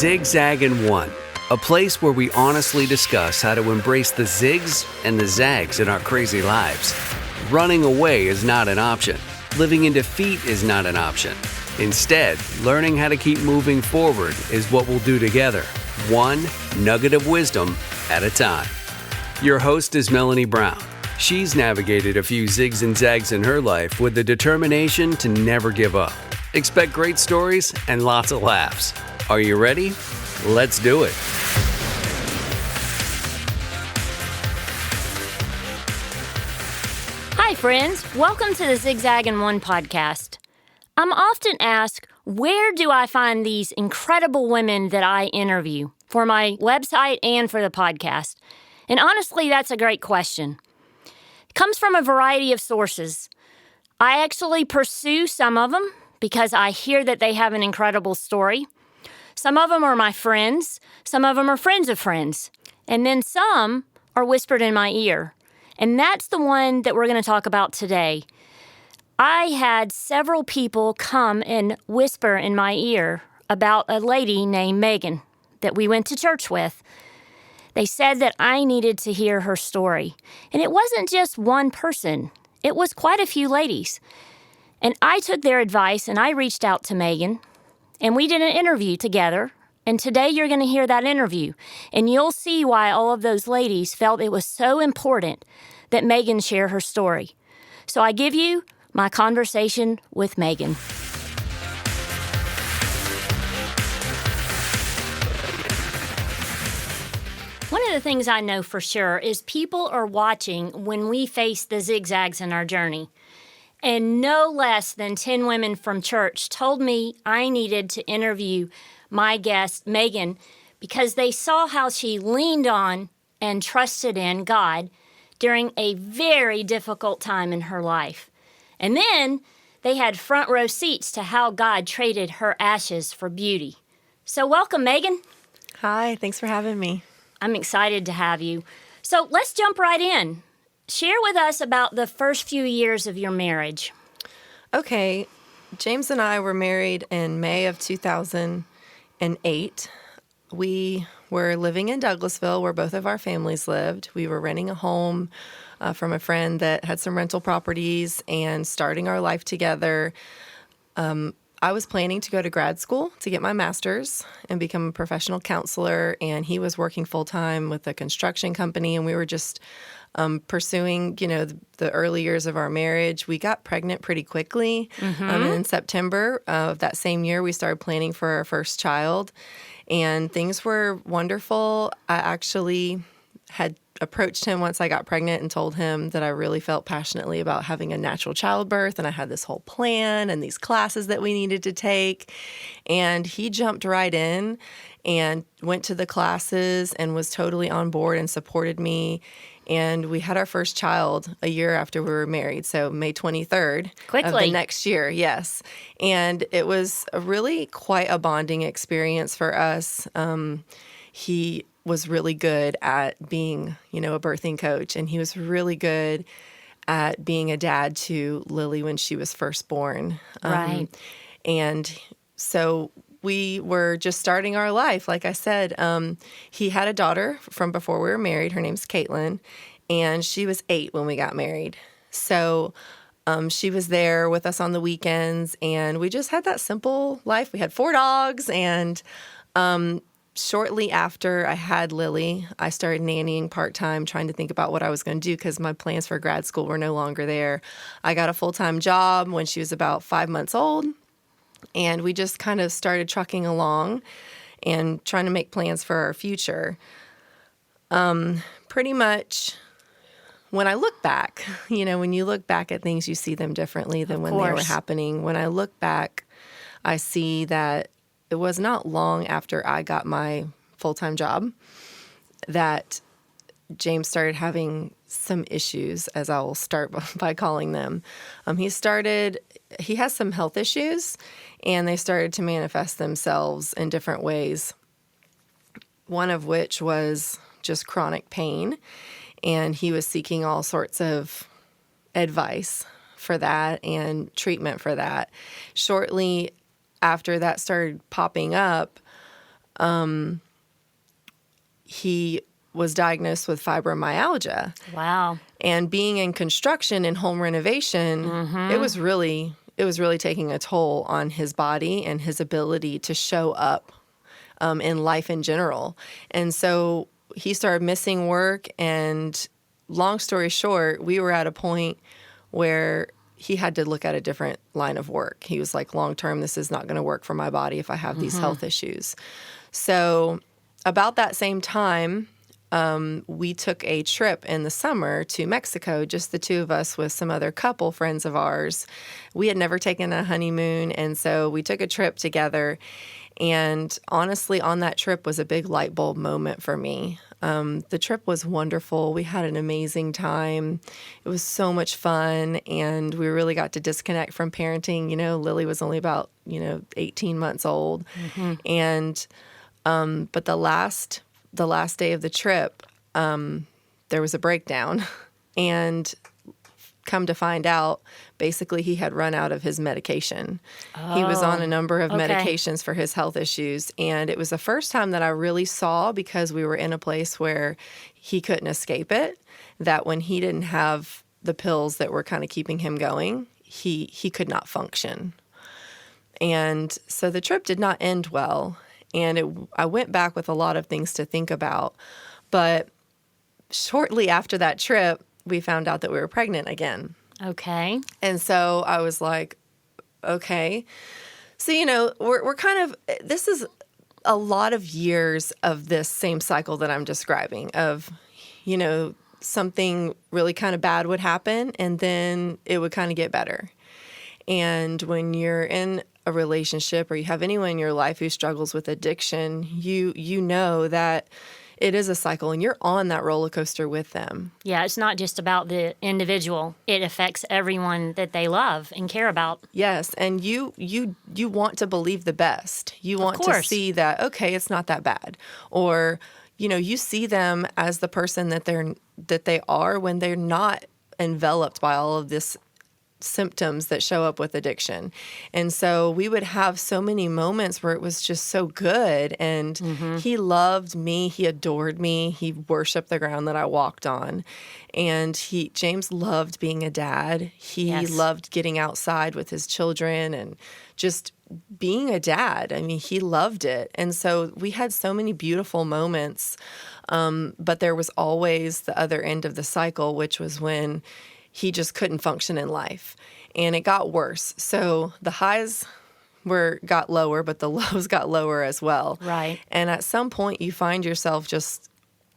Zigzag and One, a place where we honestly discuss how to embrace the zigs and the zags in our crazy lives. Running away is not an option. Living in defeat is not an option. Instead, learning how to keep moving forward is what we'll do together, one nugget of wisdom at a time. Your host is Melanie Brown. She's navigated a few zigs and zags in her life with the determination to never give up. Expect great stories and lots of laughs. Are you ready? Let's do it. Hi, friends. Welcome to the ZIGZAG and One podcast. I'm often asked, where do I find these incredible women that I interview for my website and for the podcast? And honestly, that's a great question. It comes from a variety of sources. I actually pursue some of them because I hear that they have an incredible story. Some of them are my friends. Some of them are friends of friends. And then some are whispered in my ear. And that's the one that we're going to talk about today. I had several people come and whisper in my ear about a lady named Maegan that we went to church with. They said that I needed to hear her story. And it wasn't just one person. It was quite a few ladies. And I took their advice and I reached out to Maegan. And we did an interview together. And today you're going to hear that interview. And you'll see why all of those ladies felt it was so important that Maegan share her story. So I give you my conversation with Maegan. One of the things I know for sure is people are watching when we face the zigzags in our journey. And no less than 10 women from church told me I needed to interview my guest, Maegan, because they saw how she leaned on and trusted in God during a very difficult time in her life. And then they had front row seats to how God traded her ashes for beauty. So welcome, Maegan. Hi, thanks for having me. I'm excited to have you. So let's jump right in. Share with us about the first few years of your marriage. Okay, James and I were married in May of 2008. We were living in Douglasville, where both of our families lived. We were renting a home from a friend that had some rental properties and starting our life together. I was planning to go to grad school to get my master's and become a professional counselor, and he was working full-time with a construction company, and we were just pursuing, the early years of our marriage. We got pregnant pretty quickly. And in September of that same year, we started planning for our first child, and things were wonderful. I actually had approached him once I got pregnant and told him that I really felt passionately about having a natural childbirth, and I had this whole plan and these classes that we needed to take. And he jumped right in and went to the classes and was totally on board and supported me. And we had our first child a year after we were married, so May 23rd of the next year, yes. And it was really quite a bonding experience for us. He was really good at being, a birthing coach, and he was really good at being a dad to Lily when she was first born. Right. And so we were just starting our life. Like I said, he had a daughter from before we were married. Her name's Caitlin, and she was 8 when we got married. So she was there with us on the weekends, and we just had that simple life. We had 4 dogs, and shortly after I had Lily, I started nannying part-time, trying to think about what I was going to do because my plans for grad school were no longer there. I got a full-time job when she was about 5 months old, and we just kind of started trucking along and trying to make plans for our future. Pretty much when I look back, when you look back at things, you see them differently than when they were happening. When I look back, I see that it was not long after I got my full-time job that James started having some issues, as I will start by calling them. He has some health issues, and they started to manifest themselves in different ways, one of which was just chronic pain, and he was seeking all sorts of advice for that and treatment for that. Shortly after that started popping up, he was diagnosed with fibromyalgia. Wow. And being in construction and home renovation, it was really taking a toll on his body and his ability to show up in life in general. And so he started missing work, and long story short, we were at a point where he had to look at a different line of work. He was like, long term, this is not going to work for my body if I have these health issues. So about that same time, we took a trip in the summer to Mexico, just the two of us with some other couple friends of ours. We had never taken a honeymoon, and so we took a trip together. And honestly, on that trip was a big light bulb moment for me. The trip was wonderful. We had an amazing time. It was so much fun, and we really got to disconnect from parenting. You know, Lily was only about, 18 months old. And but the last day of the trip, there was a breakdown, and come to find out, basically he had run out of his medication. He was on a number of medications for his health issues, and it was the first time that I really saw, because we were in a place where he couldn't escape it, that when he didn't have the pills that were kind of keeping him going, he could not function. And so the trip did not end well. And I went back with a lot of things to think about. But shortly after that trip, we found out that we were pregnant again. Okay. And so I was like, okay. So, we're kind of, this is a lot of years of this same cycle that I'm describing of, something really kind of bad would happen, and then it would kind of get better. And when you're in a relationship, or you have anyone in your life who struggles with addiction, you know that it is a cycle, and you're on that roller coaster with them. Yeah, it's not just about the individual. It affects everyone that they love and care about. Yes, and you want to believe the best. You want to see that, okay, it's not that bad. Or, you see them as the person that they are when they're not enveloped by all of this symptoms that show up with addiction. And so we would have so many moments where it was just so good, and he loved me, he adored me, he worshiped the ground that I walked on. And James loved being a dad. He loved getting outside with his children and just being a dad. I mean, he loved it. And so we had so many beautiful moments, but there was always the other end of the cycle, which was when he just couldn't function in life. And it got worse. So the highs got lower, but the lows got lower as well. Right. And at some point you find yourself just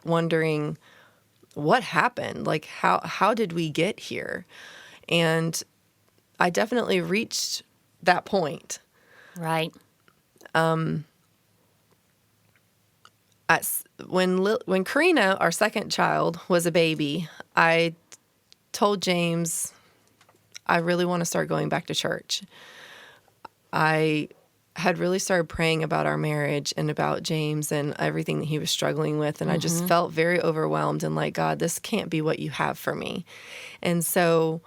wondering, what happened? Like, how did we get here? And I definitely reached that point. Right. When Karina, our second child, was a baby, I told James, I really want to start going back to church. I had really started praying about our marriage and about James and everything that he was struggling with. And I just felt very overwhelmed and like, God, this can't be what you have for me. And so,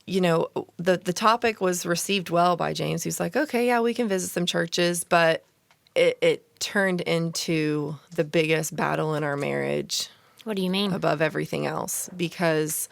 the topic was received well by James. He's like, okay, yeah, we can visit some churches. But it turned into the biggest battle in our marriage. What do you mean? Above everything else. Because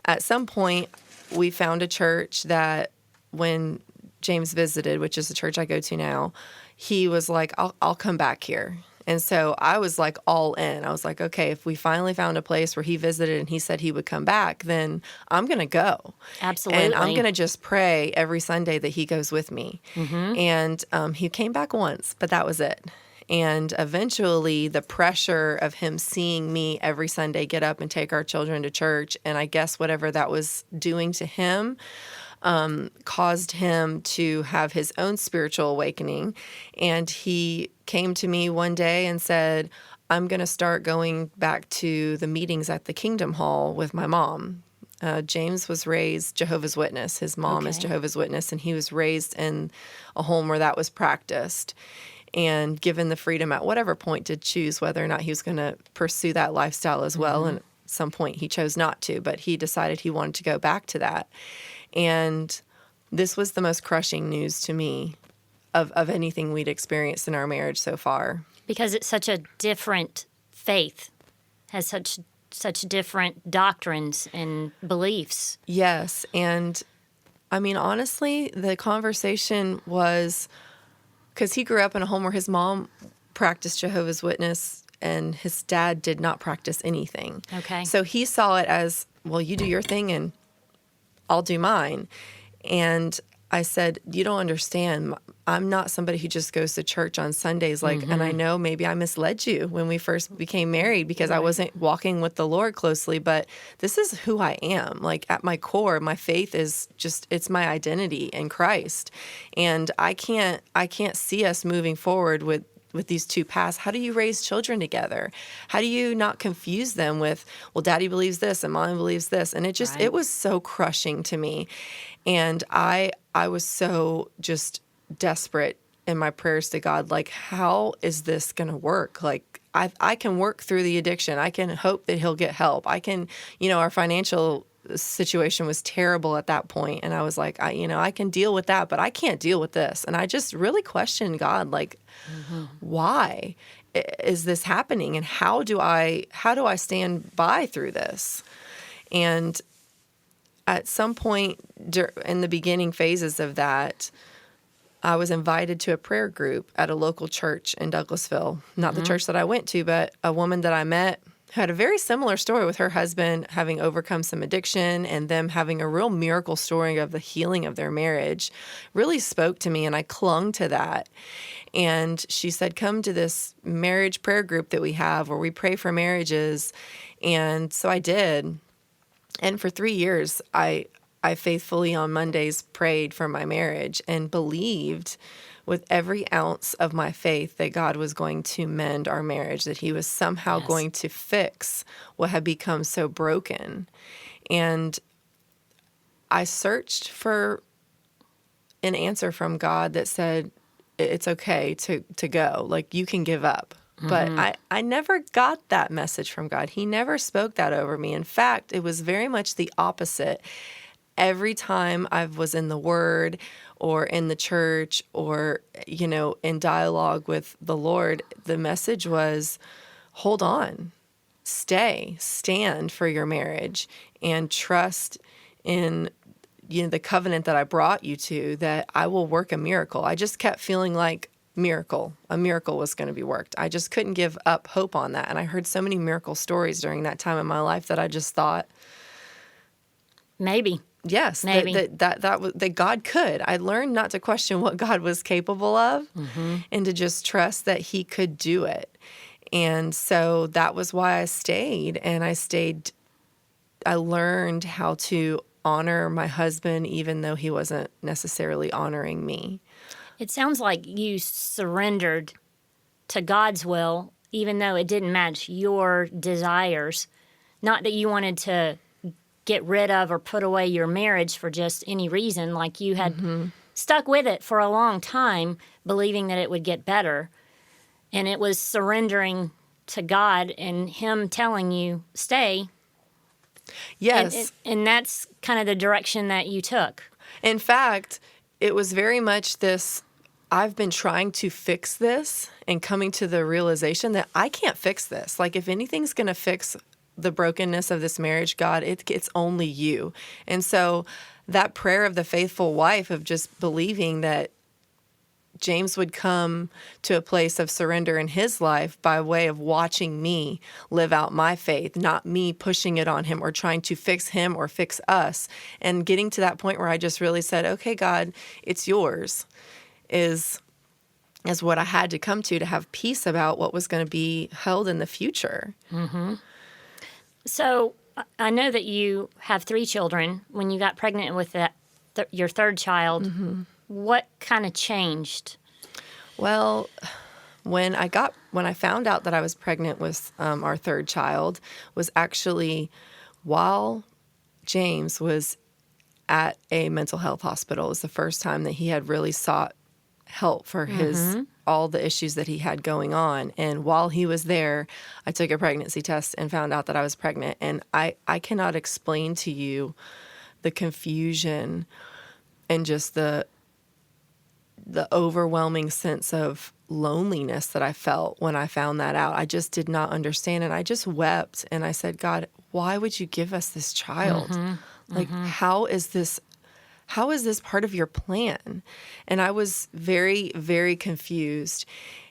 at some point, we found a church that when James visited, which is the church I go to now, he was like, I'll come back here. And so I was like all in. I was like, okay, if we finally found a place where he visited and he said he would come back, then I'm going to go. Absolutely. And I'm going to just pray every Sunday that he goes with me. And he came back once, but that was it. And eventually the pressure of him seeing me every Sunday get up and take our children to church, and I guess whatever that was doing to him, caused him to have his own spiritual awakening. And he came to me one day and said, I'm going to start going back to the meetings at the Kingdom Hall with my mom. James was raised Jehovah's Witness. His mom is Jehovah's Witness, and he was raised in a home where that was practiced. And given the freedom at whatever point to choose whether or not he was going to pursue that lifestyle as well. And at some point he chose not to, but he decided he wanted to go back to that. And this was the most crushing news to me of anything we'd experienced in our marriage so far. Because it's such a different faith, has such different doctrines and beliefs. Yes, and I mean, honestly, the conversation was, because he grew up in a home where his mom practiced Jehovah's Witness and his dad did not practice anything. Okay. So he saw it as, well, you do your thing and I'll do mine. And I said, you don't understand. I'm not somebody who just goes to church on Sundays. And I know maybe I misled you when we first became married because I wasn't walking with the Lord closely, but this is who I am. Like, at my core, my faith is just, it's my identity in Christ. And I can't see us moving forward with these two paths. How do you raise children together? How do you not confuse them with, well, daddy believes this and mommy believes this? And it was so crushing to me. And I was so just desperate in my prayers to God, like, how is this going to work? Like, I can work through the addiction. I can hope that he'll get help. I can, our financial situation was terrible at that point. And I was like, I can deal with that, but I can't deal with this. And I just really questioned God, like, why is this happening? And how do I stand by through this? And at some point in the beginning phases of that, I was invited to a prayer group at a local church in Douglasville. Not the church that I went to, but a woman that I met who had a very similar story with her husband having overcome some addiction and them having a real miracle story of the healing of their marriage really spoke to me, and I clung to that. And she said, come to this marriage prayer group that we have where we pray for marriages. And so I did. And for 3 years, I faithfully on Mondays prayed for my marriage and believed with every ounce of my faith that God was going to mend our marriage, that he was somehow going to fix what had become so broken. And I searched for an answer from God that said, it's okay to go. Like, you can give up. But I never got that message from God. He never spoke that over me. In fact, it was very much the opposite. Every time I was in the Word or in the church or, in dialogue with the Lord, the message was, hold on, stand for your marriage and trust in the covenant that I brought you to, that I will work a miracle. I just kept feeling like a miracle was going to be worked. I just couldn't give up hope on that. And I heard so many miracle stories during that time in my life that I just thought, maybe. Yes, maybe that God could. I learned not to question what God was capable of and to just trust that he could do it. And so that was why I stayed. And I learned how to honor my husband, even though he wasn't necessarily honoring me. It sounds like you surrendered to God's will, even though it didn't match your desires. Not that you wanted to get rid of or put away your marriage for just any reason. Like, you had stuck with it for a long time, believing that it would get better. And it was surrendering to God and him telling you, stay. Yes. And that's kind of the direction that you took. In fact, it was very much this, I've been trying to fix this and coming to the realization that I can't fix this. Like, if anything's going to fix the brokenness of this marriage, God, it's only you. And so that prayer of the faithful wife, of just believing that James would come to a place of surrender in his life by way of watching me live out my faith, not me pushing it on him or trying to fix him or fix us. And getting to that point where I just really said, okay, God, it's yours, is what I had to come to have peace about what was going to be held in the future. So I know that you have 3 children. When you got pregnant with your third child, what kind of changed? Well, when I found out that I was pregnant with our third child, was actually while James was at a mental health hospital. It was the first time that he had really sought help for all the issues that he had going on. And while he was there, I took a pregnancy test and found out that I was pregnant. And I cannot explain to you the confusion and just the the overwhelming sense of loneliness that I felt when I found that out. I just did not understand, and I just wept, and I said, God, why would you give us this child? Like, how is this part of your plan? And I was very, very confused.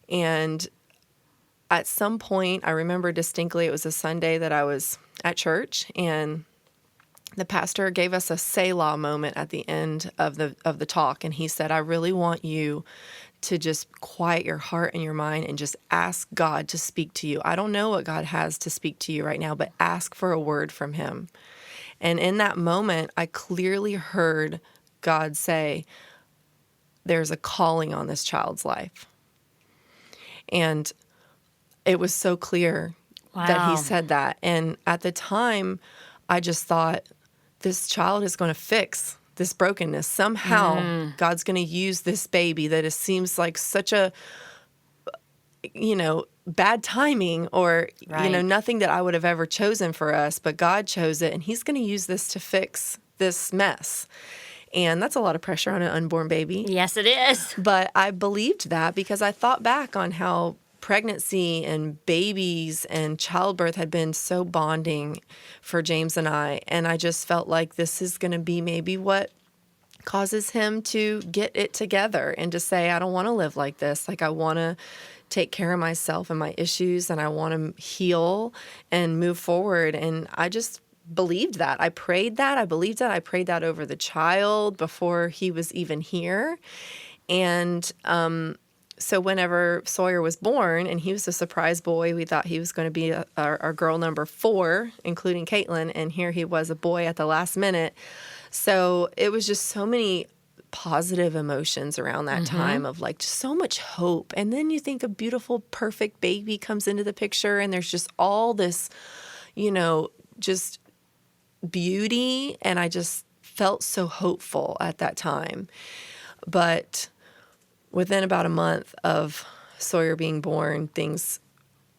And at some point, I remember distinctly, it was a Sunday that I was at church, and the pastor gave us a Selah moment at the end of the talk. And he said, I really want you to just quiet your heart and your mind and just ask God to speak to you. I don't know what God has to speak to you right now, but ask for a word from him. And in that moment, I clearly heard God say, there's a calling on this child's life. And it was so clear that he said that. And at the time, I just thought, this child is going to fix this brokenness. Somehow, God's going to use this baby that seems like such a, bad timing, or, nothing that I would have ever chosen for us, but God chose it, and he's going to use this to fix this mess. And that's a lot of pressure on an unborn baby. Yes, it is. But I believed that because I thought back on how pregnancy and babies and childbirth had been so bonding for James and I. And I just felt like this is going to be maybe what causes him to get it together and to say, I don't want to live like this. Like, I want to take care of myself and my issues, and I want to heal and move forward. And I just believed that. I prayed that. I believed that. I prayed that over the child before he was even here. And so whenever Sawyer was born, and he was a surprise boy, we thought he was going to be our girl number 4, including Caitlin, and here he was, a boy at the last minute. So it was just so many positive emotions around that time of like just so much hope. And then you think a beautiful, perfect baby comes into the picture, and there's just all this, just beauty. And I just felt so hopeful at that time. But within about a month of Sawyer being born, things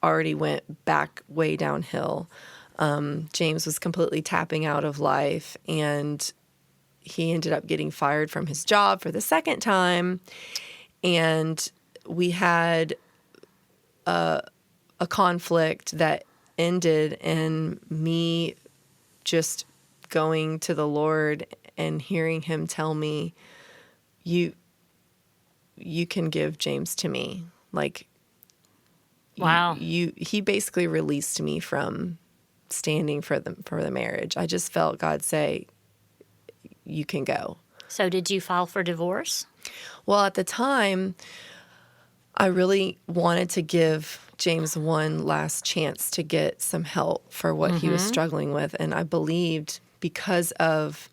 already went back way downhill. James was completely tapping out of life, and he ended up getting fired from his job for the second time. And we had a conflict that ended in me just going to the Lord and hearing him tell me, you can give James to me. Like, wow. He basically released me from standing for the marriage. I just felt God say, you can go. So did you file for divorce? Well, at the time, I really wanted to give James one last chance to get some help for what he was struggling with. And I believed, because of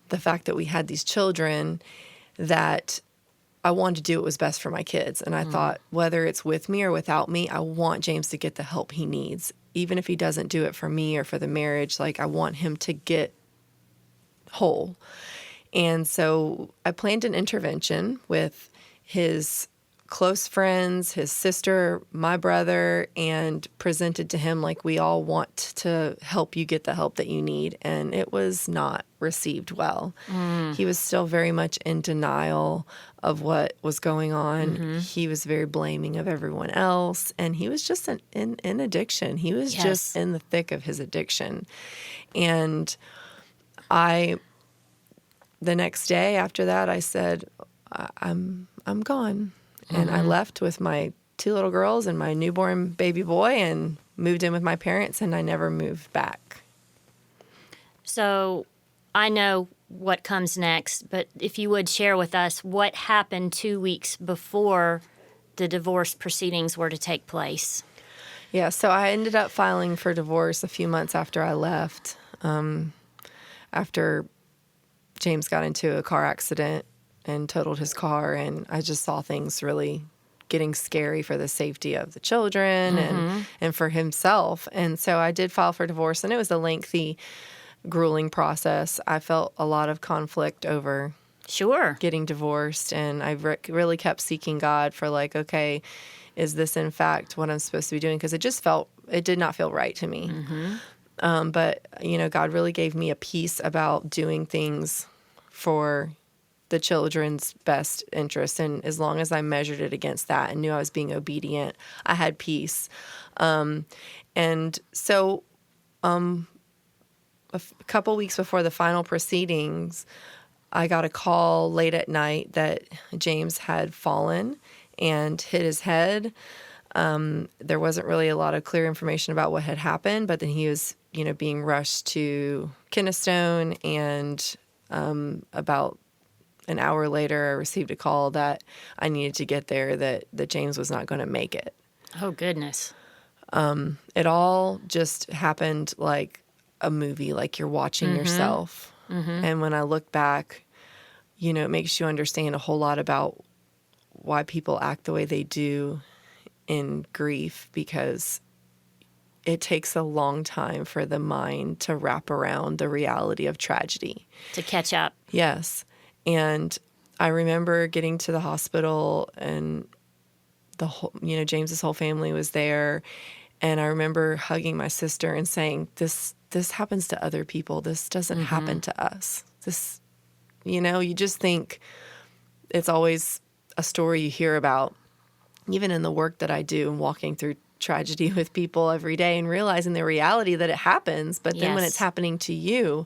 the fact that we had these children, that I wanted to do what was best for my kids. And I thought, whether it's with me or without me, I want James to get the help he needs. Even if he doesn't do it for me or for the marriage, like, I want him to get whole. And so I planned an intervention with his close friends, his sister, my brother, and presented to him like, we all want to help you get the help that you need. And it was not received well. He was still very much in denial of what was going on. He was very blaming of everyone else. And he was just in addiction. He was just in the thick of his addiction. And the next day after that, I said, I'm gone. And I left with my 2 little girls and my newborn baby boy and moved in with my parents, and I never moved back. So I know what comes next, but if you would share with us what happened 2 weeks before the divorce proceedings were to take place. Yeah, so I ended up filing for divorce a few months after I left, after James got into a car accident and totaled his car, and I just saw things really getting scary for the safety of the children and for himself. And so I did file for divorce, and it was a lengthy, grueling process. I felt a lot of conflict over getting divorced, and I really kept seeking God for like, okay, is this in fact what I'm supposed to be doing? Because it did not feel right to me. But, God really gave me a peace about doing things for the children's best interest. And as long as I measured it against that and knew I was being obedient, I had peace. And so a couple weeks before the final proceedings, I got a call late at night that James had fallen and hit his head. There wasn't really a lot of clear information about what had happened, but then he was, being rushed to Kennestone, and about an hour later, I received a call that I needed to get there, that James was not going to make it. Oh, goodness. It all just happened like a movie, like you're watching yourself. And when I look back, it makes you understand a whole lot about why people act the way they do in grief, because it takes a long time for the mind to wrap around the reality of tragedy. To catch up. Yes. And I remember getting to the hospital, and the whole, James's whole family was there. And I remember hugging my sister and saying, this happens to other people. This doesn't happen to us. This, you just think it's always a story you hear about, even in the work that I do and walking through tragedy with people every day and realizing the reality that it happens, but then when it's happening to you.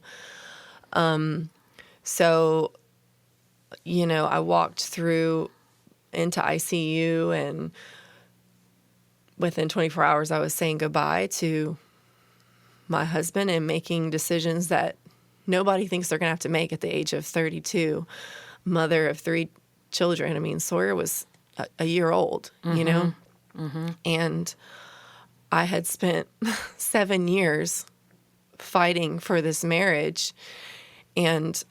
So, I walked through into ICU, and within 24 hours, I was saying goodbye to my husband and making decisions that nobody thinks they're going to have to make at the age of 32, mother of 3 children. I mean, Sawyer was a year old, and I had spent 7 years fighting for this marriage, and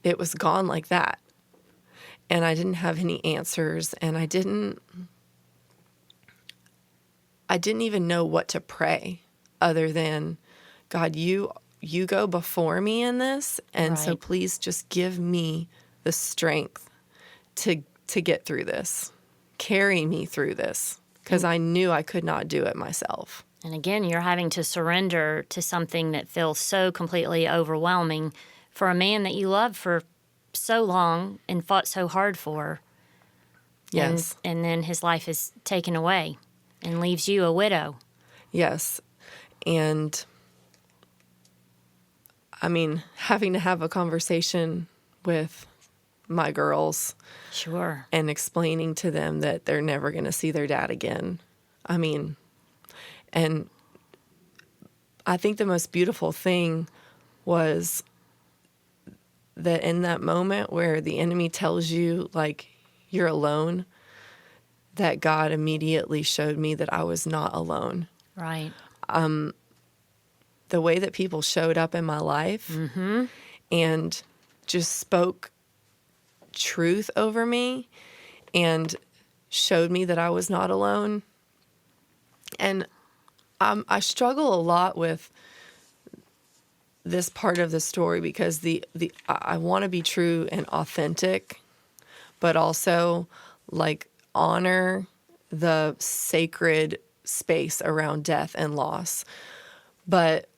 it was gone like that. And I didn't have any answers, and I didn't even know what to pray other than, God, you go before me in this, and so please just give me the strength to get through this. Carry me through this, because I knew I could not do it myself. And again, you're having to surrender to something that feels so completely overwhelming for a man that you loved for so long and fought so hard for. Yes. And then his life is taken away and leaves you a widow. Yes. And I mean, having to have a conversation with my girls. Sure. And explaining to them that they're never going to see their dad again. I mean, and I think the most beautiful thing was that in that moment where the enemy tells you, like, you're alone, that God immediately showed me that I was not alone. Right. The way that people showed up in my life and just spoke truth over me and showed me that I was not alone. And I struggle a lot with this part of the story, because I want to be true and authentic, but also like honor the sacred space around death and loss. But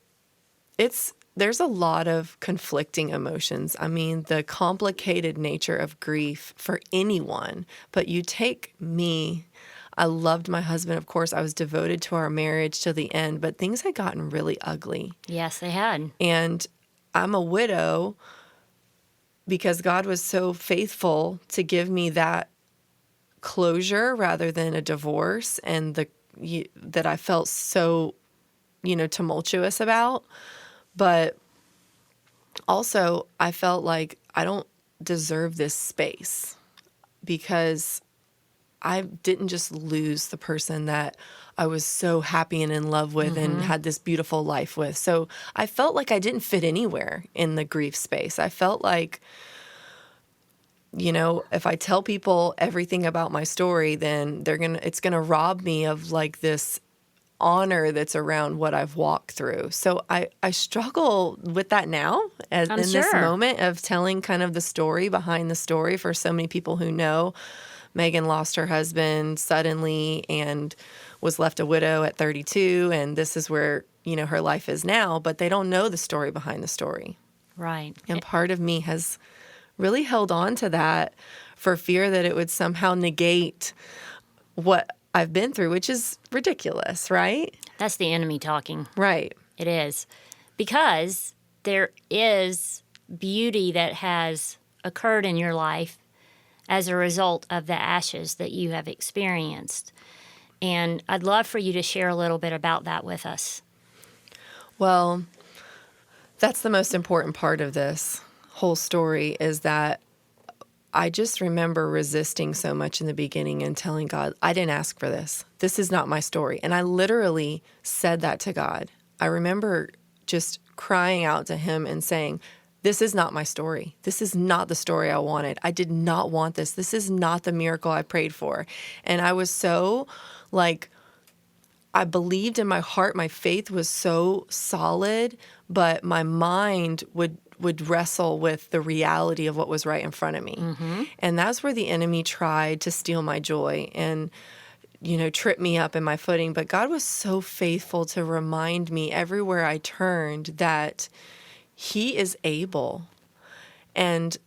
there's a lot of conflicting emotions. I mean, the complicated nature of grief for anyone, but you take me. I loved my husband, of course. I was devoted to our marriage till the end, but things had gotten really ugly. Yes, they had. And I'm a widow because God was so faithful to give me that closure rather than a divorce, and that I felt so, tumultuous about. But also, I felt like I don't deserve this space, because I didn't just lose the person that I was so happy and in love with and had this beautiful life with. So I felt like I didn't fit anywhere in the grief space. I felt like, if I tell people everything about my story, then it's gonna rob me of like this honor that's around what I've walked through. So I struggle with that now this moment of telling kind of the story behind the story for so many people who know. Maegan lost her husband suddenly and was left a widow at 32, and this is where, her life is now, but they don't know the story behind the story. Right. And part of me has really held on to that for fear that it would somehow negate what I've been through, which is ridiculous, right? That's the enemy talking. Right. It is. Because there is beauty that has occurred in your life as a result of the ashes that you have experienced. And I'd love for you to share a little bit about that with us. Well, that's the most important part of this whole story, is that I just remember resisting so much in the beginning and telling God, I didn't ask for this. This is not my story. And I literally said that to God. I remember just crying out to him and saying, this is not my story. This is not the story I wanted. I did not want this. This is not the miracle I prayed for. And I was so I believed in my heart, my faith was so solid, but my mind would wrestle with the reality of what was right in front of me. Mm-hmm. And that's where the enemy tried to steal my joy and, trip me up in my footing. But God was so faithful to remind me everywhere I turned that he is able. And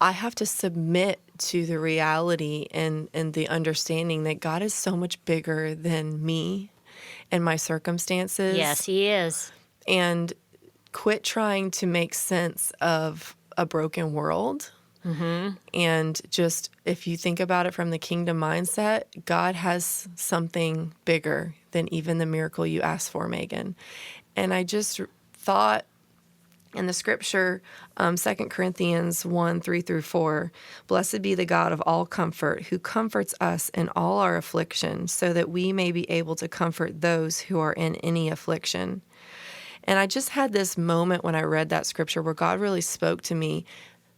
I have to submit to the reality and the understanding that God is so much bigger than me and my circumstances. Yes, he is. And quit trying to make sense of a broken world. Mm-hmm. And just, if you think about it from the kingdom mindset, God has something bigger than even the miracle you asked for, Maegan. And I just thought in the scripture, 2 Corinthians 1:3-4, blessed be the God of all comfort, who comforts us in all our affliction, so that we may be able to comfort those who are in any affliction. And I just had this moment when I read that scripture where God really spoke to me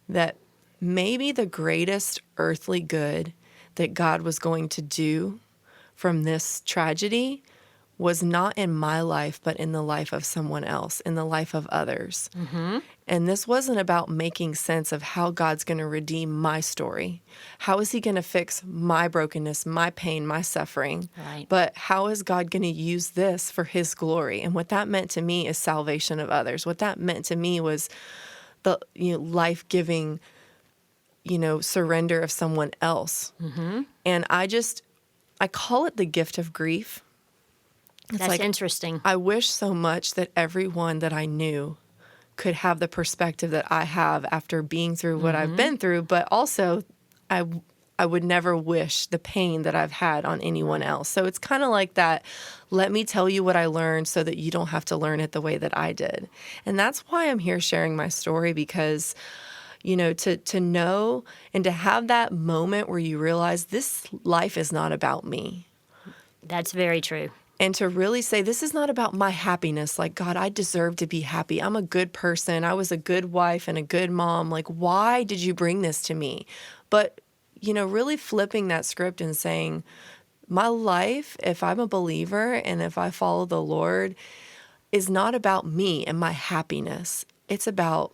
that maybe the greatest earthly good that God was going to do from this tragedy was not in my life, but in the life of someone else, in the life of others. Mm-hmm. And this wasn't about making sense of how God's going to redeem my story. How is he going to fix my brokenness, my pain, my suffering? Right. But how is God going to use this for his glory? And what that meant to me is salvation of others. What that meant to me was the life-giving, surrender of someone else. Mm-hmm. And I call it the gift of grief. It's That's interesting. I wish so much that everyone that I knew could have the perspective that I have after being through what I've been through, but also I would never wish the pain that I've had on anyone else. So it's kind of like that, let me tell you what I learned so that you don't have to learn it the way that I did. And that's why I'm here sharing my story, because to know and to have that moment where you realize this life is not about me. That's very true. And to really say, this is not about my happiness. Like, God, I deserve to be happy. I'm a good person. I was a good wife and a good mom. Like, why did you bring this to me? But, really flipping that script and saying, my life, if I'm a believer and if I follow the Lord, is not about me and my happiness. It's about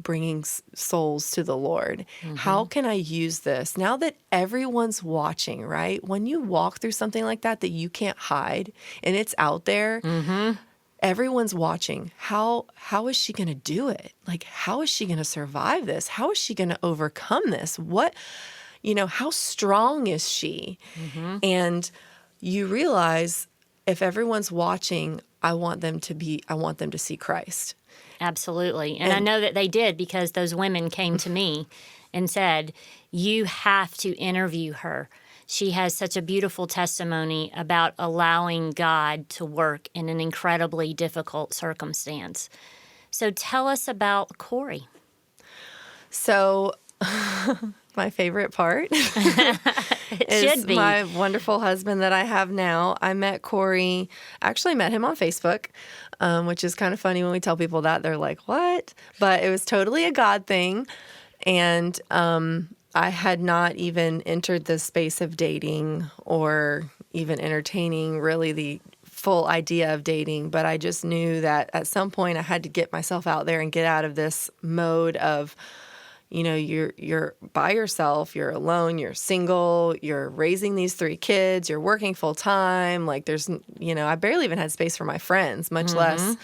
bringing souls to the Lord. Mm-hmm. How can I use this now that everyone's watching, right? When you walk through something like that you can't hide and it's out there, mm-hmm. everyone's watching. How is she going to do it? Like, how is she going to survive this? How is she going to overcome this? How strong is she? Mm-hmm. And you realize if everyone's watching, I want them to see Christ. Absolutely. And I know that they did, because those women came to me and said, you have to interview her. She has such a beautiful testimony about allowing God to work in an incredibly difficult circumstance. So tell us about Cory. So my favorite part is my wonderful husband that I have now. I met Cory, actually met him on Facebook, which is kind of funny when we tell people that. They're like, what? But it was totally a God thing. And I had not even entered the space of dating or even entertaining really the full idea of dating. But I just knew that at some point I had to get myself out there and get out of this mode of, you're by yourself, you're alone, you're single, you're raising these 3 kids, you're working full time. Like there's, I barely even had space for my friends, much less,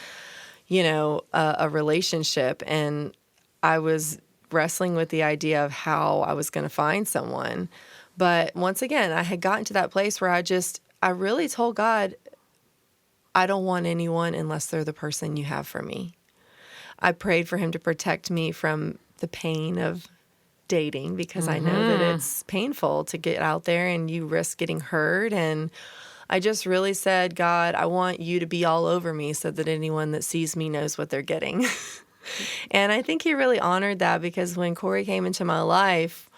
a relationship. And I was wrestling with the idea of how I was going to find someone. But once again, I had gotten to that place where I really told God, I don't want anyone unless they're the person you have for me. I prayed for him to protect me from the pain of dating, because I know that it's painful to get out there and you risk getting hurt. And I just really said, God, I want you to be all over me so that anyone that sees me knows what they're getting. And I think he really honored that, because when Cory came into my life,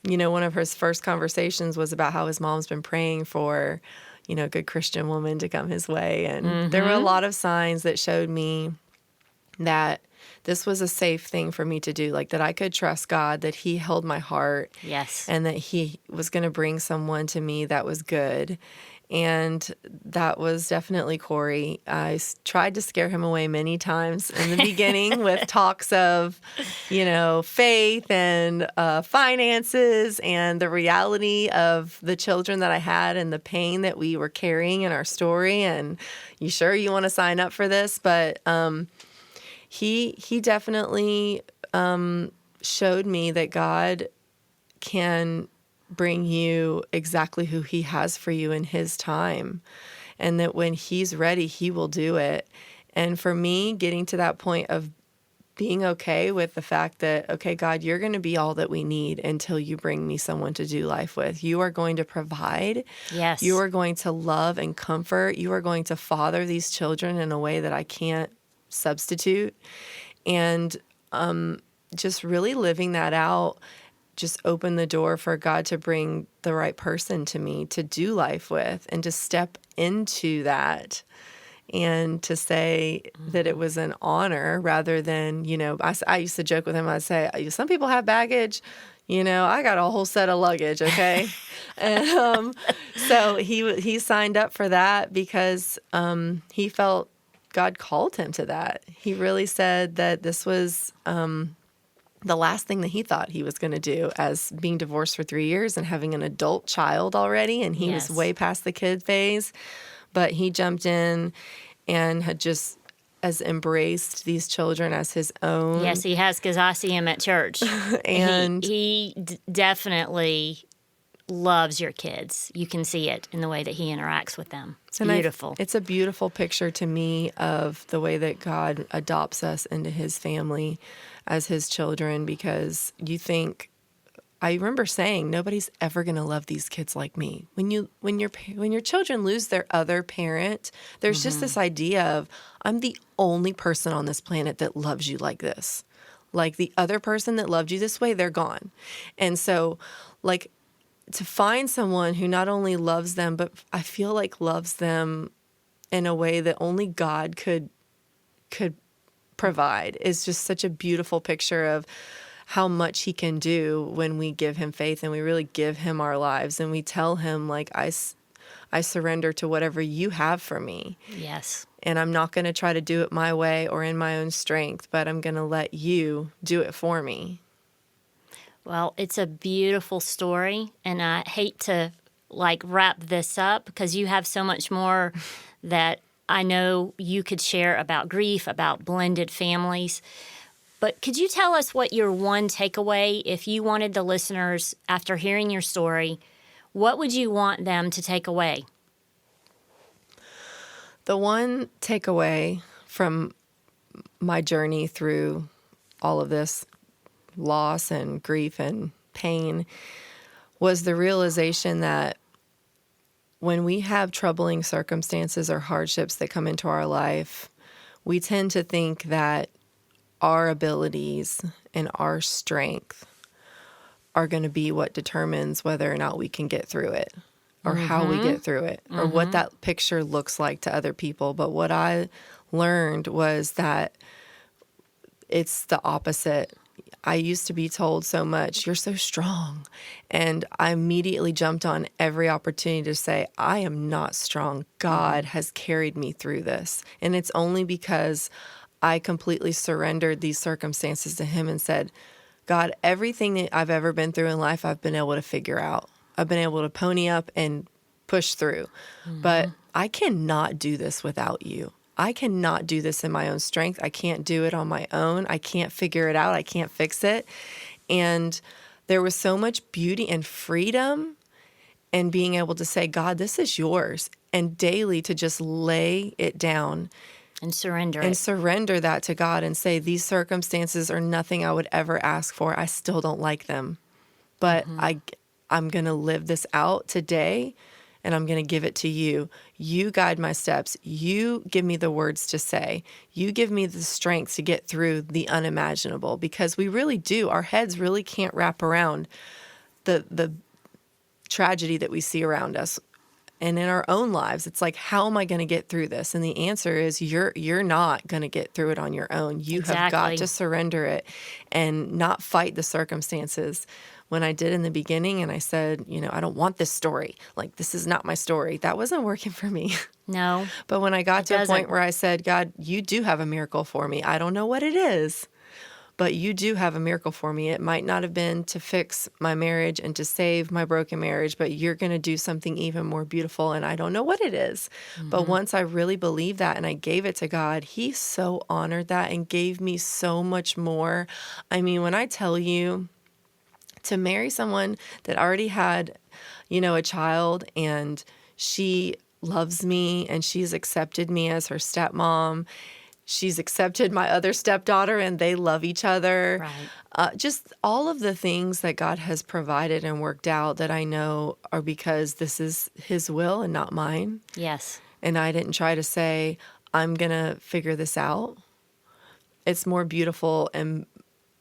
one of his first conversations was about how his mom's been praying for, a good Christian woman to come his way. And there were a lot of signs that showed me that this was a safe thing for me to do, like that I could trust God, that he held my heart. Yes. And that he was going to bring someone to me that was good. And that was definitely Cory. I tried to scare him away many times in the beginning with talks of, faith and finances and the reality of the children that I had and the pain that we were carrying in our story. And you sure you want to sign up for this? But he definitely showed me that God can bring you exactly who he has for you in his time, and that when he's ready, he will do it. And for me, getting to that point of being okay with the fact that, okay, God, you're going to be all that we need until you bring me someone to do life with. You are going to provide. Yes. You are going to love and comfort. You are going to father these children in a way that I can't substitute. And just really living that out just opened the door for God to bring the right person to me to do life with, and to step into that and to say that it was an honor rather than, I used to joke with him. I'd say, some people have baggage, I got a whole set of luggage. Okay. And so he signed up for that because he felt God called him to that. He really said that this was the last thing that he thought he was going to do, as being divorced for 3 years and having an adult child already. And he was way past the kid phase, but he jumped in and had just as embraced these children as his own. Yes, he has, because I see him at church. And he definitely loves your kids. You can see it in the way that he interacts with them. It's beautiful. It's a beautiful picture to me of the way that God adopts us into his family as his children, because I remember saying, nobody's ever going to love these kids like me. When your children lose their other parent, there's just this idea of, I'm the only person on this planet that loves you like this. Like, the other person that loved you this way, they're gone. And so, like, to find someone who not only loves them, but I feel like loves them in a way that only God could provide, is just such a beautiful picture of how much he can do when we give him faith and we really give him our lives and we tell him, like, I surrender to whatever you have for me. Yes. And I'm not going to try to do it my way or in my own strength, but I'm going to let you do it for me. Well, it's a beautiful story, and I hate to wrap this up, because you have so much more that I know you could share about grief, about blended families. But could you tell us what your one takeaway, if you wanted the listeners, after hearing your story, what would you want them to take away? The one takeaway from my journey through all of this loss and grief and pain was the realization that when we have troubling circumstances or hardships that come into our life, we tend to think that our abilities and our strength are going to be what determines whether or not we can get through it, or how we get through it, or what that picture looks like to other people. But what I learned was that it's the opposite. I used to be told so much, you're so strong. And I immediately jumped on every opportunity to say, I am not strong. God has carried me through this. And it's only because I completely surrendered these circumstances to him and said, God, everything that I've ever been through in life, I've been able to figure out. I've been able to pony up and push through. But I cannot do this without you. I cannot do this in my own strength. I can't do it on my own. I can't figure it out. I can't fix it. And there was so much beauty and freedom in being able to say, God, this is yours. And daily to just lay it down And surrender and it. surrender that to God and say, these circumstances are nothing I would ever ask for. I still don't like them. But I'm going to live this out today, and I'm going to give it to you. You guide my steps. You give me the words to say. You give me the strength to get through the unimaginable, because we really do. Our heads really can't wrap around the tragedy that we see around us. And in our own lives, it's like, how am I going to get through this? And the answer is you're not going to get through it on your own. You have got to surrender it and not fight the circumstances. When I did in the beginning and I said, I don't want this story. Like, this is not my story. That wasn't working for me. No. But when I got to a point where I said, God, you do have a miracle for me. I don't know what it is, but you do have a miracle for me. It might not have been to fix my marriage and to save my broken marriage, but you're going to do something even more beautiful, and I don't know what it is. But once I really believed that and I gave it to God, He so honored that and gave me so much more. I mean, when I tell you, to marry someone that already had, a child, and she loves me and she's accepted me as her stepmom. She's accepted my other stepdaughter and they love each other. Right. Just all of the things that God has provided and worked out that I know are because this is His will and not mine. Yes. And I didn't try to say, I'm going to figure this out. It's more beautiful and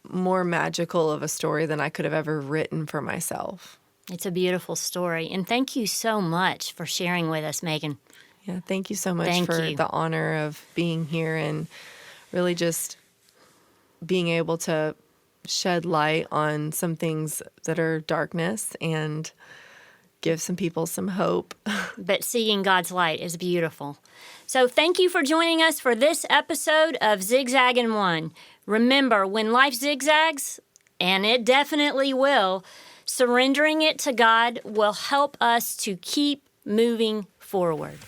more magical of a story than I could have ever written for myself. It's a beautiful story. And thank you so much for sharing with us, Maegan. Yeah, thank you so much for the honor of being here and really just being able to shed light on some things that are darkness and give some people some hope. But seeing God's light is beautiful. So thank you for joining us for this episode of Zigzag in One. Remember, when life zigzags, and it definitely will, surrendering it to God will help us to keep moving forward.